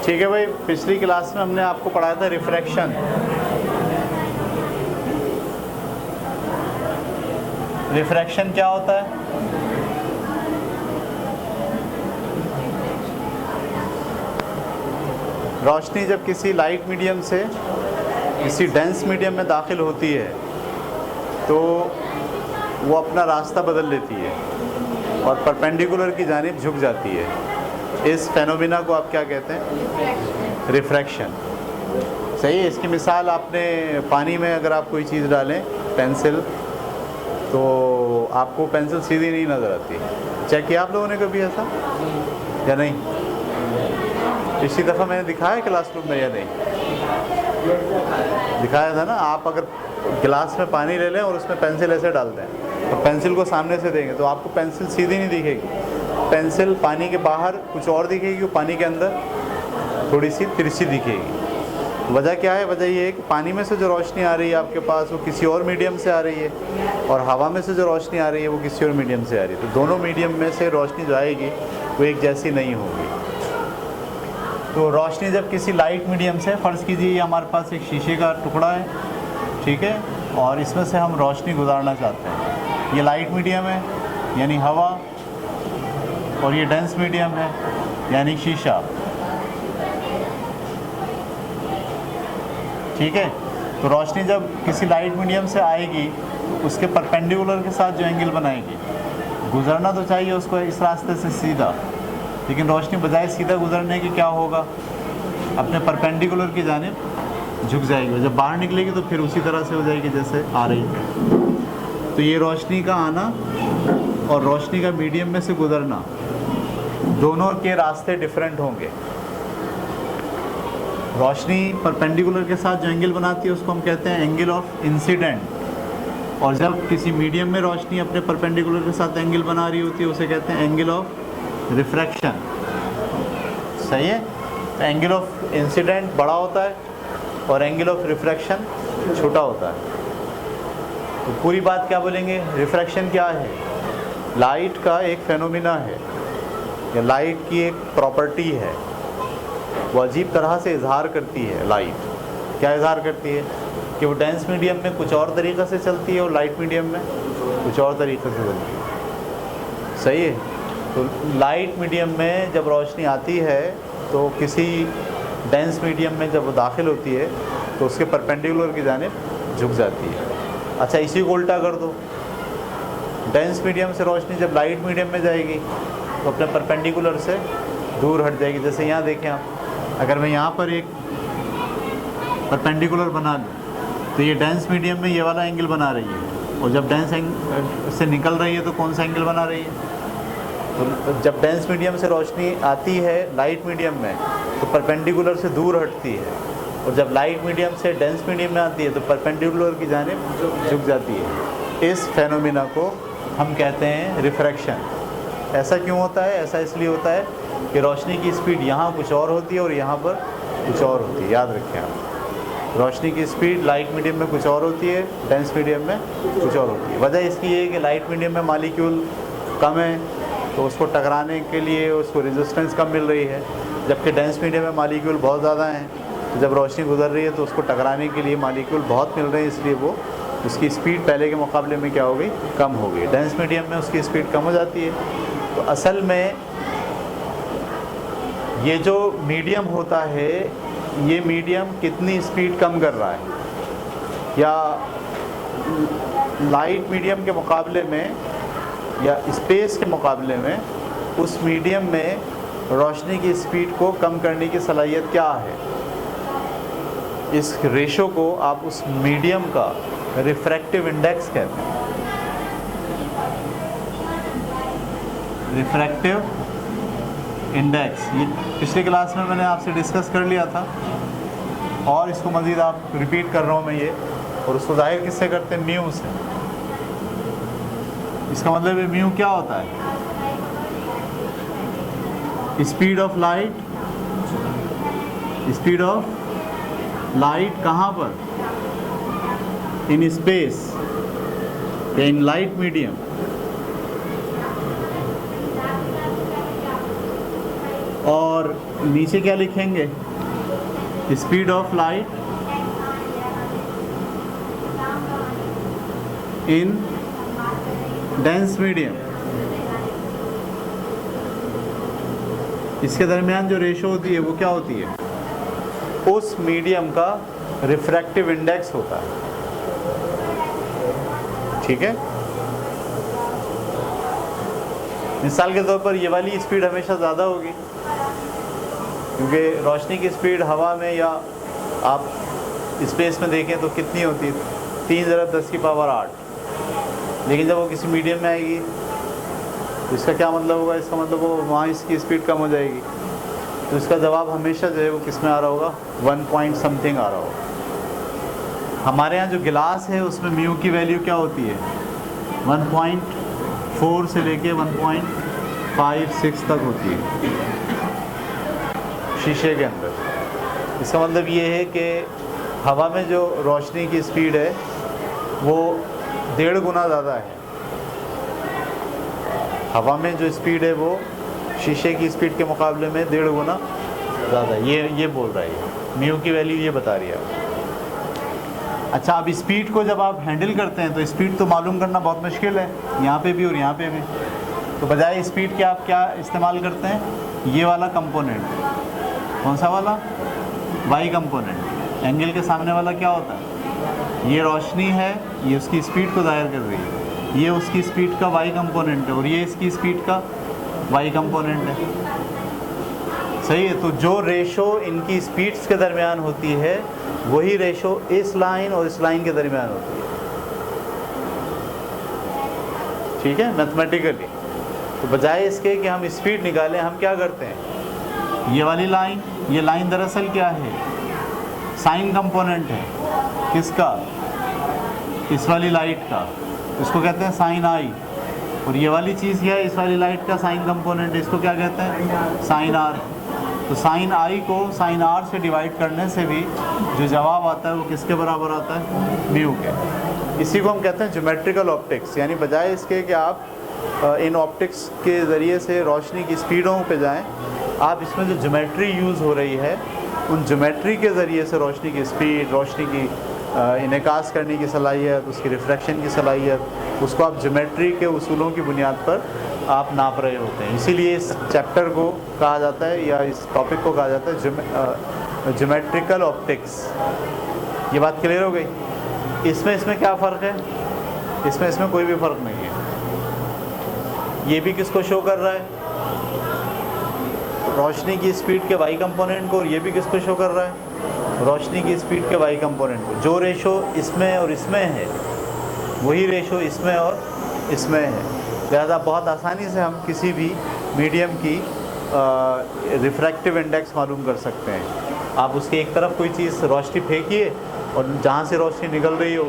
ठीक है भाई, पिछली क्लास में हमने आपको पढ़ाया था रिफ्रैक्शन। रिफ्रैक्शन क्या होता है? रोशनी जब किसी लाइट मीडियम से किसी डेंस मीडियम में दाखिल होती है तो वो अपना रास्ता बदल लेती है और परपेंडिकुलर की जानिब झुक जाती है। इस फेनोमेना को आप क्या कहते हैं? रिफ्रैक्शन। सही है। इसकी मिसाल आपने पानी में अगर आप कोई चीज़ डालें, पेंसिल, तो आपको पेंसिल सीधी नहीं नज़र आती। चेक किया आप लोगों ने कभी ऐसा या नहीं? पिछली दफ़ा मैंने दिखाया क्लासरूम में या नहीं? दिखाया था ना। आप अगर गिलास में पानी ले लें और उसमें पेंसिल ऐसे डाल दें तो पेंसिल को सामने से देंगे तो आपको पेंसिल सीधी नहीं दिखेगी। पेंसिल पानी के बाहर कुछ और दिखेगी, पानी के अंदर थोड़ी सी तिरछी दिखेगी। वजह क्या है? वजह ये है कि पानी में से जो रोशनी आ रही है आपके पास वो किसी और मीडियम से आ रही है और हवा में से जो रोशनी आ रही है वो किसी और मीडियम से आ रही है। तो दोनों मीडियम में से रोशनी जो आएगी वो एक जैसी नहीं होगी। तो रोशनी जब किसी लाइट मीडियम से, फ़र्ज़ कीजिए हमारे पास एक शीशे का टुकड़ा है, ठीक है, और इसमें से हम रोशनी गुजारना चाहते हैं। ये लाइट मीडियम है यानी हवा, और ये डेंस मीडियम है यानी शीशा, ठीक है। तो रोशनी जब किसी लाइट मीडियम से आएगी तो उसके परपेंडिकुलर के साथ जो एंगल बनाएगी, गुजरना तो चाहिए उसको इस रास्ते से सीधा, लेकिन रोशनी बजाय सीधा गुजरने की क्या होगा? अपने परपेंडिकुलर की जानिब झुक जाएगी। जब बाहर निकलेगी तो फिर उसी तरह से हो जाएगी जैसे आ रही है। तो ये रोशनी का आना और रोशनी का मीडियम में से गुजरना, दोनों के रास्ते डिफरेंट होंगे। रोशनी परपेंडिकुलर के साथ जो एंगल बनाती है उसको हम कहते हैं एंगल ऑफ इंसिडेंट, और जब किसी मीडियम में रोशनी अपने परपेंडिकुलर के साथ एंगल बना रही होती है उसे कहते हैं एंगल ऑफ रिफ्रैक्शन। सही है। तो एंगल ऑफ इंसिडेंट बड़ा होता है और एंगल ऑफ रिफ्रैक्शन छोटा होता है। तो पूरी बात क्या बोलेंगे? रिफ्रैक्शन क्या है? लाइट का एक फेनोमेना है या लाइट की एक प्रॉपर्टी है, वो अजीब तरह से इजहार करती है। लाइट क्या इजहार करती है? कि वो डेंस मीडियम में कुछ और तरीक़े से चलती है और लाइट मीडियम में कुछ और तरीक़े से चलती है। सही है। तो लाइट मीडियम में जब रोशनी आती है तो किसी डेंस मीडियम में जब वो दाखिल होती है तो उसके परपेंडिकुलर की जानिब झुक जाती है। अच्छा, इसी को उल्टा कर दो। डेंस मीडियम से रोशनी जब लाइट मीडियम में जाएगी तो अपने परपेंडिकुलर से दूर हट जाएगी। जैसे यहाँ देखें आप, अगर मैं यहाँ पर एक परपेंडिकुलर बना लूँ तो ये डेंस मीडियम में ये वाला एंगल बना रही है, और जब डेंस से निकल रही है तो कौन सा एंगल बना रही है? तो जब डेंस मीडियम से रोशनी आती है लाइट मीडियम में तो परपेंडिकुलर से दूर हटती है, और जब लाइट मीडियम से डेंस मीडियम में आती है तो परपेंडिकुलर की जानिब झुक जाती है। इस फेनोमेना को हम कहते हैं रिफ्रैक्शन। ऐसा क्यों होता है? ऐसा इसलिए होता है कि रोशनी की स्पीड यहाँ कुछ और होती है और यहाँ पर कुछ और होती है। याद रखें आप, रोशनी की स्पीड लाइट मीडियम में कुछ और होती है, डेंस मीडियम में कुछ और होती है। वजह इसकी ये है कि लाइट मीडियम में मॉलिक्यूल कम है तो उसको टकराने के लिए उसको रेजिस्टेंस कम मिल रही है, जबकि डेंस मीडियम में मॉलिक्यूल बहुत ज़्यादा हैं। तो जब रोशनी गुजर रही है तो उसको टकराने के लिए मॉलिक्यूल बहुत मिल रहे हैं, इसलिए वो उसकी स्पीड पहले के मुकाबले में क्या हो गई? कम हो गई। डेंस मीडियम में उसकी स्पीड कम हो जाती है। तो असल में ये जो मीडियम होता है, ये मीडियम कितनी स्पीड कम कर रहा है, या लाइट मीडियम के मुकाबले में या स्पेस के मुकाबले में उस मीडियम में रोशनी की स्पीड को कम करने की सलाहियत क्या है? इस रेशो को आप उस मीडियम का रिफ्रैक्टिव इंडेक्स कहते हैं। रिफ्रैक्टिव इंडेक्स, ये पिछले क्लास में मैंने आपसे डिस्कस कर लिया था और इसको मज़ीद आप रिपीट कर रहा हूँ मैं ये, और उसको जाहिर किससे करते हैं? म्यू से। इसका मतलब है म्यू क्या होता है? Speed of light, speed of light कहाँ पर? इन स्पेस या इन लाइट मीडियम। और नीचे क्या लिखेंगे, speed of light in dense medium, इसके दरमियान जो रेशो होती है वो क्या होती है, उस मीडियम का रिफ्रैक्टिव इंडेक्स होता है। ठीक है, मिसाल के तौर पर ये वाली स्पीड हमेशा ज़्यादा होगी, क्योंकि रोशनी की स्पीड हवा में या आप स्पेस में देखें तो कितनी होती है, 3 × 10⁸ लेकिन जब वो किसी मीडियम में आएगी तो इसका क्या मतलब होगा, इसका मतलब वो वहाँ इसकी स्पीड कम हो जाएगी। तो इसका जवाब हमेशा जो है वो किस में आ रहा होगा, 1 पॉइंट समथिंग आ रहा होगा। हमारे यहाँ जो गिलास है उसमें म्यू की वैल्यू क्या होती है, 1.4 से लेके 1.56 तक होती है शीशे के अंदर। इसका मतलब ये है कि हवा में जो रोशनी की स्पीड है वो 1.5 गुना ज़्यादा है। हवा में जो स्पीड है वो शीशे की स्पीड के मुकाबले में 1.5 गुना ज़्यादा है। ये बोल रहा है, म्यू की वैल्यू ये बता रही है। अच्छा, अब स्पीड को जब आप हैंडल करते हैं तो स्पीड तो मालूम करना बहुत मुश्किल है, यहाँ पे भी और यहाँ पे भी। तो बजाय स्पीड के आप क्या इस्तेमाल करते हैं, ये वाला कंपोनेंट। कौन सा वाला, वाई कंपोनेंट। एंगल के सामने वाला क्या होता है, ये रोशनी है, ये उसकी स्पीड को ज़ाहिर कर रही है, ये उसकी स्पीड का वाई कंपोनेंट है और ये इसकी स्पीड का वाई कंपोनेंट है। सही है। तो जो रेशो इनकी स्पीड्स के दरमियान होती है वही रेशो इस लाइन और इस लाइन के दरमियान होती है। ठीक है, मैथमेटिकली। तो बजाय इसके कि हम स्पीड निकालें, हम क्या करते हैं, ये वाली लाइन, ये लाइन दरअसल क्या है, साइन कंपोनेंट है। किसका, इस वाली लाइट का, इसको कहते हैं साइन आई। और ये वाली चीज़ क्या है, इस वाली लाइट का साइन कंपोनेंट, इसको क्या कहते हैं, साइन आर। तो साइन आई को साइन आर से डिवाइड करने से भी जो जवाब आता है वो किसके बराबर आता है, म्यू के। इसी को हम कहते हैं ज्योमेट्रिकल ऑप्टिक्स। यानी बजाय इसके कि आप इन ऑप्टिक्स के ज़रिए से रोशनी की स्पीडों पे जाएं, आप इसमें जो ज्योमेट्री यूज़ हो रही है उन ज्योमेट्री के ज़रिए से रोशनी की स्पीड, रोशनी की इनेकास करने की सलाहियत, उसकी रिफ्रैक्शन की सलाहियत, उसको आप ज्योमेट्री के उसूलों की बुनियाद पर आप नाप रहे होते हैं। इसीलिए इस चैप्टर को कहा जाता है या इस टॉपिक को कहा जाता है ज्योमेट्रिकल ऑप्टिक्स। ये बात क्लियर हो गई। इसमें क्या फ़र्क है, इसमें कोई भी फ़र्क नहीं है। ये भी किसको शो कर रहा है, रोशनी की स्पीड के वाई कंपोनेंट को, और ये भी किसको शो कर रहा है, रोशनी की स्पीड के वाई कंपोनेंट को। जो रेशो इसमें और इसमें है वही रेशो इसमें और इसमें है। लिहाजा बहुत आसानी से हम किसी भी मीडियम की रिफ्रैक्टिव इंडेक्स मालूम कर सकते हैं। आप उसके एक तरफ कोई चीज़ रोशनी फेंकिए और जहाँ से रोशनी निकल रही हो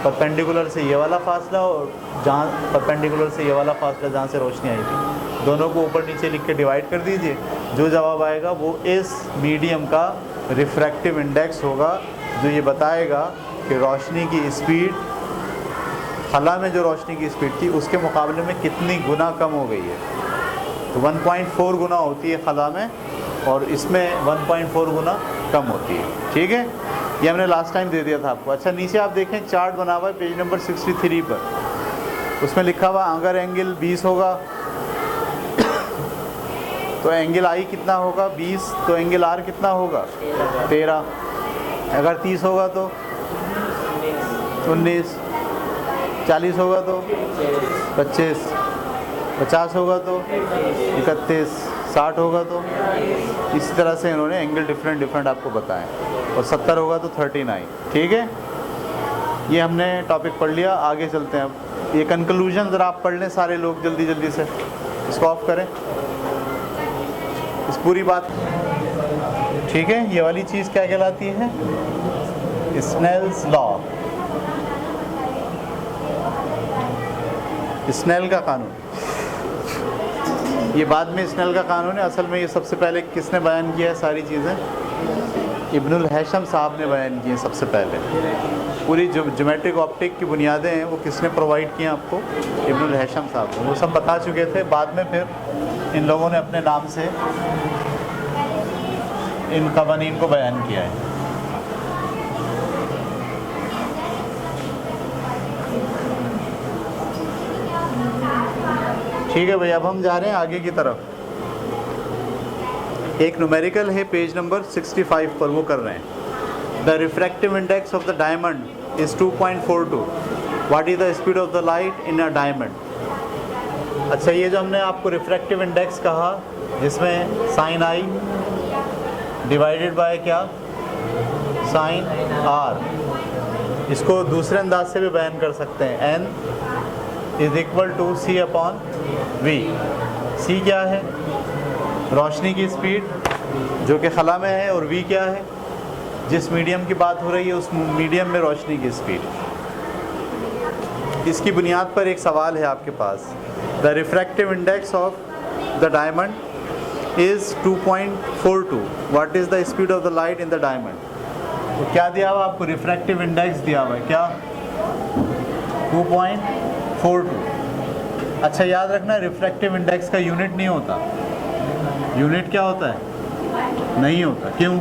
परपेंडिकुलर से ये वाला फासला, और जहाँ परपेंडिकुलर से ये वाला फासला जहाँ से रोशनी आई थी, दोनों को ऊपर नीचे लिख के डिवाइड कर दीजिए। जो जवाब आएगा वो इस मीडियम का रिफ्रैक्टिव इंडेक्स होगा, जो ये बताएगा कि रोशनी की स्पीड, खला में जो रोशनी की स्पीड थी उसके मुकाबले में कितनी गुना कम हो गई है। तो 1.4 गुना होती है खला में और इसमें 1.4 गुना कम होती है। ठीक है, ये हमने लास्ट टाइम दे दिया था आपको। अच्छा, नीचे आप देखें चार्ट बना हुआ है पेज नंबर 63 पर, उसमें लिखा हुआ अगर एंगल 20 होगा तो एंगल आई कितना होगा, 20, तो एंगल आर कितना होगा, 13। अगर 30 होगा तो 19, 40 होगा तो 25, 50 होगा तो 31, 60 होगा तो, इसी तरह से इन्होंने एंगल डिफरेंट आपको बताएं, और 70 होगा तो 39। ठीक है, ये हमने टॉपिक पढ़ लिया। आगे चलते हैं। अब ये कंक्लूजन ज़रा आप पढ़ लें सारे लोग जल्दी से। इसको ऑफ करें, इस पूरी बात। ठीक है, ये वाली चीज़ क्या कहलाती है, स्नेल्स लॉ, स्नेल का कानून। ये बाद में स्नेल का कानून है, असल में ये सबसे पहले किसने बयान किया है, सारी चीज़ें इब्नुल हैशम साहब ने बयान की हैं सबसे पहले। पूरी जो ज्योमेट्रिक ऑप्टिक की बुनियादें हैं वो किसने प्रोवाइड की हैं आपको, इब्नुल हैशम साहब ने। वो सब बता चुके थे, बाद में फिर इन लोगों ने अपने नाम से इन कवानीन को बयान किया है। ठीक है भाई, अब हम जा रहे हैं आगे की तरफ। एक न्यूमेरिकल है पेज नंबर 65 पर, वो कर रहे हैं। The refractive index of the diamond is 2.42। What is the speed of the light in a diamond. अच्छा, ये जो हमने आपको रिफ्रैक्टिव इंडेक्स कहा, जिसमें साइन आई डिवाइडेड बाय क्या, साइन आर, इसको दूसरे अंदाज से भी बयान कर सकते हैं। N is equal to C upon V. C क्या है, रोशनी की स्पीड जो कि खला में है, और वी क्या है, जिस मीडियम की बात हो रही है उस मीडियम में रोशनी की स्पीड। इसकी बुनियाद पर एक सवाल है आपके पास। The refractive index of the diamond is 2.42। What is the speed of the light in the diamond. तो क्या दिया हुआ आपको, रिफ्रैक्टिव इंडेक्स दिया हुआ है क्या, 2.42। अच्छा, याद रखना रिफ्रैक्टिव इंडेक्स का यूनिट नहीं होता। यूनिट क्या होता है, नहीं होता। क्यों?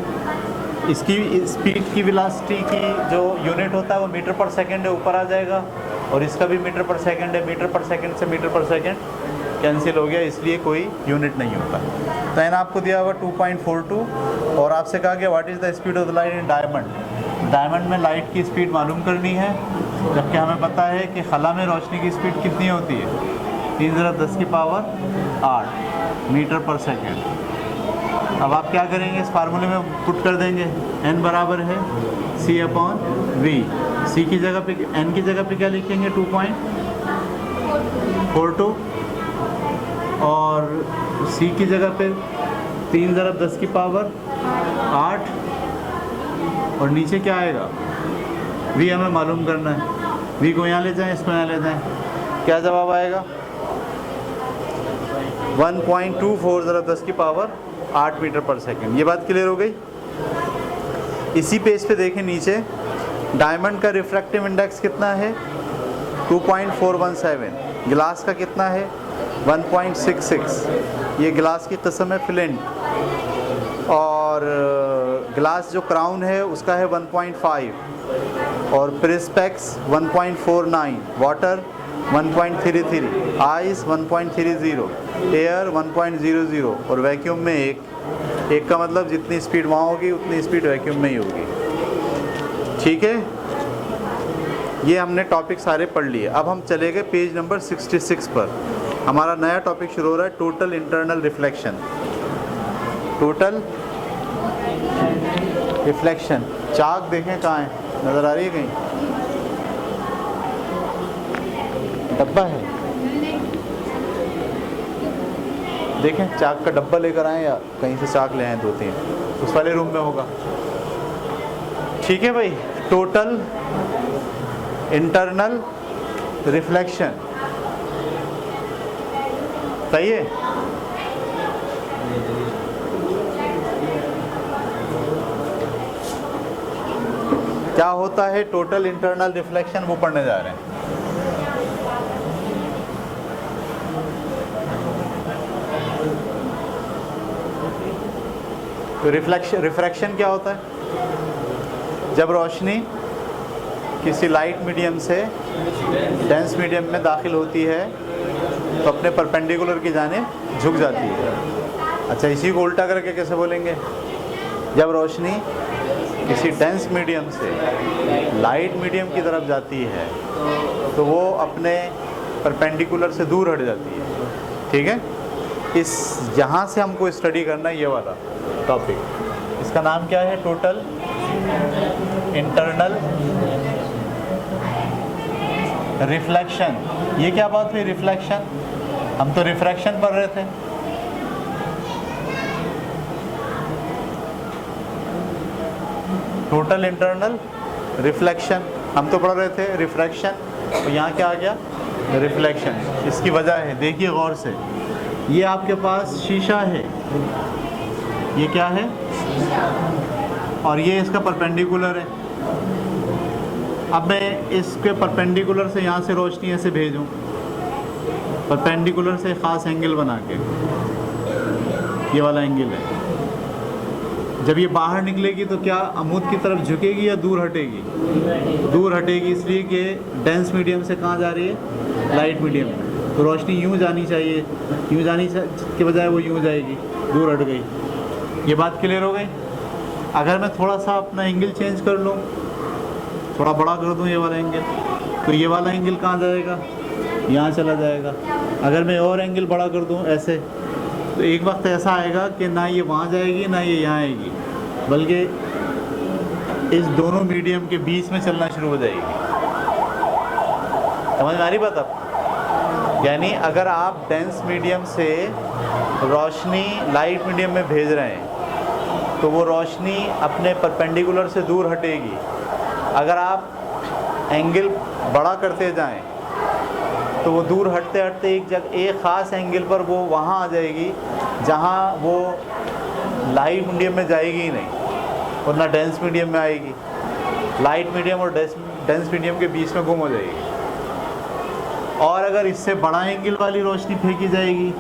इसकी स्पीड की वेलोसिटी की जो यूनिट होता है वो मीटर पर सेकंड है, ऊपर आ जाएगा, और इसका भी मीटर पर सेकंड है। मीटर पर सेकंड से मीटर पर सेकंड कैंसिल हो गया, इसलिए कोई यूनिट नहीं होता। तो एन आपको दिया हुआ 2.42, और आपसे कहा गया what is the speed of the light in diamond. Diamond में लाइट की स्पीड मालूम करनी है, जबकि हमें पता है कि खला में रोशनी की स्पीड कितनी होती है, 3×10⁸ मीटर पर सेकेंड। अब आप क्या करेंगे, इस फार्मूले में पुट कर देंगे। n बराबर है c अपॉन v। c की जगह पे, n की जगह पे क्या लिखेंगे, 2.42, और c की जगह पे 3×10⁸, और नीचे क्या आएगा, v हमें मालूम करना है। v को यहाँ ले जाएं, इसको यहाँ ले जाएं, क्या जवाब आएगा, 1.24×10⁸ मीटर पर सेकंड। ये बात क्लियर हो गई। इसी पेज पे देखें नीचे, डायमंड का रिफ्रैक्टिव इंडेक्स कितना है, 2.417। गिलास का कितना है, 1.66। ये गिलास की किस्म है फ्लिंट, और गिलास जो क्राउन है उसका है 1.5, और प्रिस्पेक्स 1.49, वाटर 1.33, आइस 1.30, एयर 1.00, और वैक्यूम में एक का मतलब जितनी स्पीड वहाँ होगी उतनी स्पीड वैक्यूम में ही होगी। ठीक है, ये हमने टॉपिक सारे पढ़ लिए। अब हम चले गए पेज नंबर 66 पर। हमारा नया टॉपिक शुरू हो रहा है, total internal reflection. Total reflection. Chalk देखें कहाँ है, नज़र आ रही है कहीं, डब्बा है, देखें चाक का डब्बा लेकर आएँ या कहीं से चाक ले आएँ, 2-3 उस वाले रूम में होगा। ठीक है भाई, टोटल इंटरनल रिफ्लेक्शन, सही है। क्या होता है टोटल इंटरनल रिफ्लेक्शन, वो पढ़ने जा रहे हैं। तो रिफ्रैक्शन क्या होता है, जब रोशनी किसी लाइट मीडियम से डेंस मीडियम में दाखिल होती है तो अपने परपेंडिकुलर की जानिब झुक जाती है। अच्छा, इसी को उल्टा करके कैसे बोलेंगे, जब रोशनी किसी डेंस मीडियम से लाइट मीडियम की तरफ जाती है तो वो अपने परपेंडिकुलर से दूर हट जाती है। ठीक है, इस यहाँ से हमको स्टडी करना है ये वाला टॉपिक। इसका नाम क्या है, टोटल इंटरनल रिफ्लेक्शन। ये क्या बात हुई, रिफ्लेक्शन, हम तो रिफ्रैक्शन पढ़ रहे थे। टोटल इंटरनल रिफ्लेक्शन हम तो पढ़ रहे थे रिफ्रैक्शन, तो यहाँ क्या आ गया, रिफ्लेक्शन। इसकी वजह है, देखिए गौर से, ये आपके पास शीशा है, ये क्या है, और ये इसका परपेंडिकुलर है। अब मैं इसके परपेंडिकुलर से यहाँ से रोशनी ऐसे भेजूँ, परपेंडिकुलर से ख़ास एंगल बना के, ये वाला एंगल है, जब ये बाहर निकलेगी तो क्या अमूद की तरफ झुकेगी या दूर हटेगी? दूर हटेगी, इसलिए कि डेंस मीडियम से कहाँ जा रही है? लाइट मीडियम में। तो रोशनी यूँ जानी चाहिए, यूँ जानी के बजाय वो यूँ जाएगी, दूर हट गई। ये बात क्लियर हो गई? अगर मैं थोड़ा सा अपना एंगल चेंज कर लूँ, थोड़ा बड़ा कर दूँ ये वाला एंगल, तो ये वाला एंगल कहाँ जाएगा? यहाँ चला जाएगा। अगर मैं और एंगल बड़ा कर दूँ ऐसे, तो एक वक्त ऐसा आएगा कि ना ये वहाँ जाएगी ना ये यहाँ आएगी, बल्कि इस दोनों मीडियम के बीच में चलना शुरू हो जाएगी। समझ में आ रही बात आप? यानी अगर आप डेंस मीडियम से रोशनी लाइट मीडियम में भेज रहे हैं तो वो रोशनी अपने परपेंडिकुलर से दूर हटेगी। अगर आप एंगल बड़ा करते जाएं तो वो दूर हटते हटते एक ख़ास एंगल पर वो वहाँ आ जाएगी जहाँ वो लाइट मीडियम में जाएगी ही नहीं और ना डेंस मीडियम में आएगी। लाइट मीडियम और डेंस मीडियम के बीच में गुम हो जाएगी। और अगर इससे बड़ा एंगल वाली रोशनी फेंकी जाएगी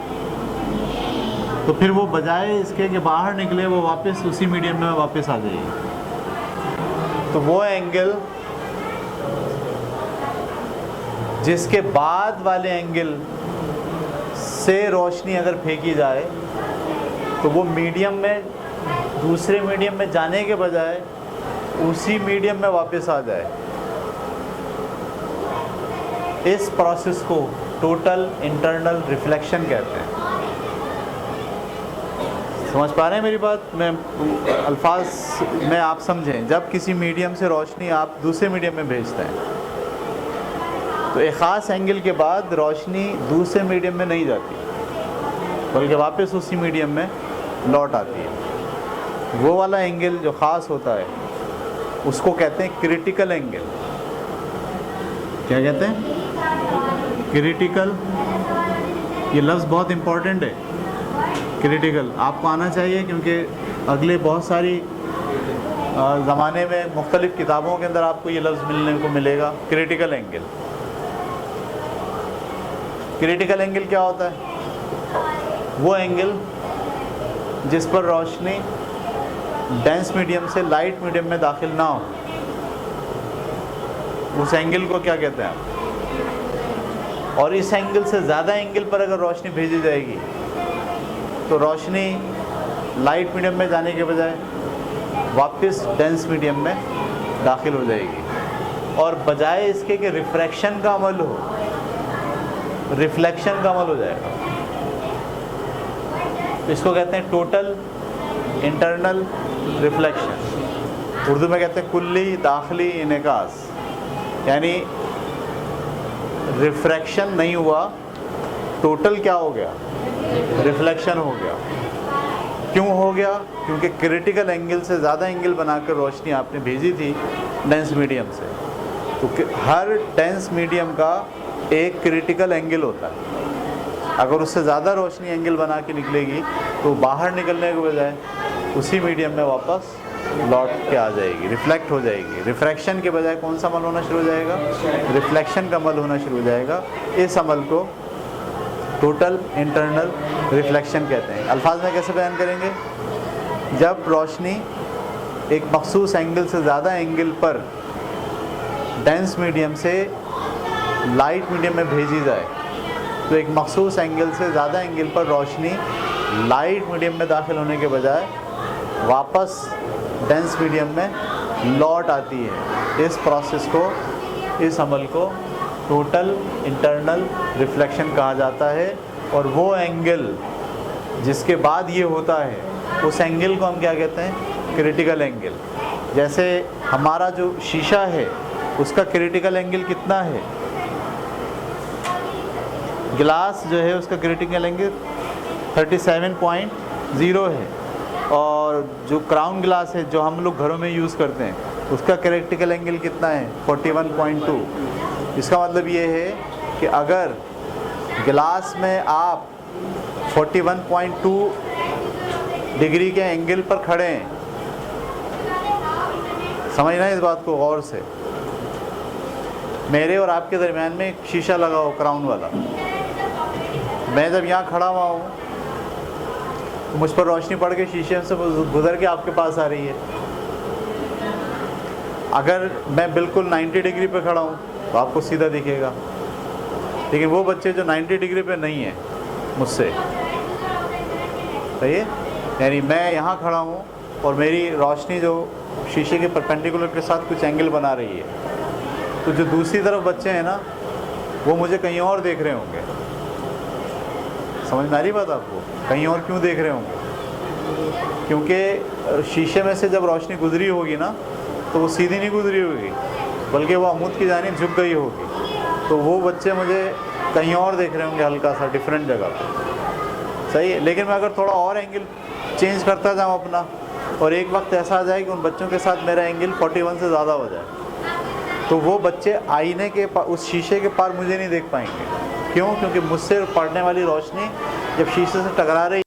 तो फिर वो बजाय इसके कि बाहर निकले, वो वापस उसी मीडियम में वापस आ जाएगी। तो वो एंगल जिसके बाद वाले एंगल से रोशनी अगर फेंकी जाए तो वो मीडियम में, दूसरे मीडियम में जाने के बजाय उसी मीडियम में वापस आ जाए। इस प्रोसेस को टोटल इंटरनल रिफ्लेक्शन कहते हैं। समझ पा रहे हैं मेरी बात? मैं अल्फाज में आप समझें। जब किसी मीडियम से रोशनी आप दूसरे मीडियम में भेजते हैं तो एक ख़ास एंगल के बाद रोशनी दूसरे मीडियम में नहीं जाती बल्कि वापस उसी मीडियम में लौट आती है। वो वाला एंगल जो ख़ास होता है उसको कहते हैं क्रिटिकल एंगल। क्या कहते हैं? क्रिटिकल। ये लफ्ज़ बहुत इम्पोर्टेंट है, क्रिटिकल। आपको आना चाहिए क्योंकि अगले बहुत सारी ज़माने में मुख्तलिफ़ किताबों के अंदर आपको ये लफ्ज़ मिलने को मिलेगा, क्रिटिकल एंगल। क्रिटिकल एंगल क्या होता है? वो एंगल जिस पर रोशनी डेंस मीडियम से लाइट मीडियम में दाखिल ना हो, उस एंगल को क्या कहते हैं? और इस एंगल से ज़्यादा एंगल पर अगर रोशनी भेजी जाएगी तो रोशनी लाइट मीडियम में जाने के बजाय वापस डेंस मीडियम में दाखिल हो जाएगी। और बजाय इसके कि रिफ्रैक्शन का अमल हो, रिफ्लेक्शन का अमल हो जाएगा। इसको कहते हैं टोटल इंटरनल रिफ्लेक्शन। उर्दू में कहते हैं कुल्ली दाखिली इनेकास। यानी रिफ्रैक्शन नहीं हुआ, टोटल क्या हो गया? रिफ्लेक्शन हो गया। क्यों हो गया? क्योंकि क्रिटिकल एंगल से ज़्यादा एंगल बनाकर रोशनी आपने भेजी थी डेंस मीडियम से। तो हर डेंस मीडियम का एक क्रिटिकल एंगल होता है। अगर उससे ज़्यादा रोशनी एंगल बना के निकलेगी तो बाहर निकलने के बजाय उसी मीडियम में वापस लौट के आ जाएगी, रिफ्लेक्ट हो जाएगी। रिफ्रैक्शन के बजाय कौन सा अमल होना शुरू हो जाएगा? रिफ्लेक्शन का अमल होना शुरू हो जाएगा। इस अमल को टोटल इंटरनल रिफ्लेक्शन कहते हैं। अल्फाज में कैसे बयान करेंगे? जब रोशनी एक मखसूस एंगल से ज़्यादा एंगल पर डेंस मीडियम से लाइट मीडियम में भेजी जाए तो एक मखसूस एंगल से ज़्यादा एंगल पर रोशनी लाइट मीडियम में दाखिल होने के बजाय वापस डेंस मीडियम में लौट आती है। इस प्रोसेस को, इस अमल को टोटल इंटरनल रिफ्लेक्शन कहा जाता है। और वो एंगल जिसके बाद ये होता है उस एंगल को हम क्या कहते हैं? Critical angle. जैसे हमारा जो शीशा है उसका क्रिटिकल एंगल कितना है? गिलास जो है उसका क्रिटिकल एंगल 37.0 है। और जो क्राउन ग्लास है जो हम लोग घरों में यूज़ करते हैं उसका क्रिटिकल एंगल कितना है? 41.2। इसका मतलब ये है कि अगर गिलास में आप 41.2 डिग्री के एंगल पर खड़े हैं, समझना इस बात को गौर से, मेरे और आपके दरमियान में एक शीशा लगा हो क्राउन वाला, मैं जब यहाँ खड़ा हुआ हूँ मुझ पर रोशनी पड़ के शीशे से गुजर के आपके पास आ रही है। अगर मैं बिल्कुल 90 डिग्री पे खड़ा हूँ तो आपको सीधा दिखेगा, लेकिन वो बच्चे जो 90 डिग्री पे नहीं है मुझसे, सही है, यानी मैं यहाँ खड़ा हूँ और मेरी रोशनी जो शीशे के परपेंडिकुलर के साथ कुछ एंगल बना रही है, तो जो दूसरी तरफ बच्चे हैं ना वो मुझे कहीं और देख रहे होंगे। समझ में आ रही बात आपको? कहीं और क्यों देख रहे होंगे? क्योंकि शीशे में से जब रोशनी गुजरी होगी ना तो वो सीधी नहीं गुजरी होगी, बल्कि वो अमूद की जानिब झुक गई होगी, तो वो बच्चे मुझे कहीं और देख रहे होंगे, हल्का सा डिफरेंट जगह पर, सही है। लेकिन मैं अगर थोड़ा और एंगल चेंज करता जाऊँ अपना, और एक वक्त ऐसा आ जाए कि उन बच्चों के साथ मेरा एंगल 41 से ज़्यादा हो जाए, तो वो बच्चे आईने के उस शीशे के पार मुझे नहीं देख पाएंगे। क्यों? क्योंकि मुझसे पड़ने वाली रोशनी जब शीशे से टकरा रही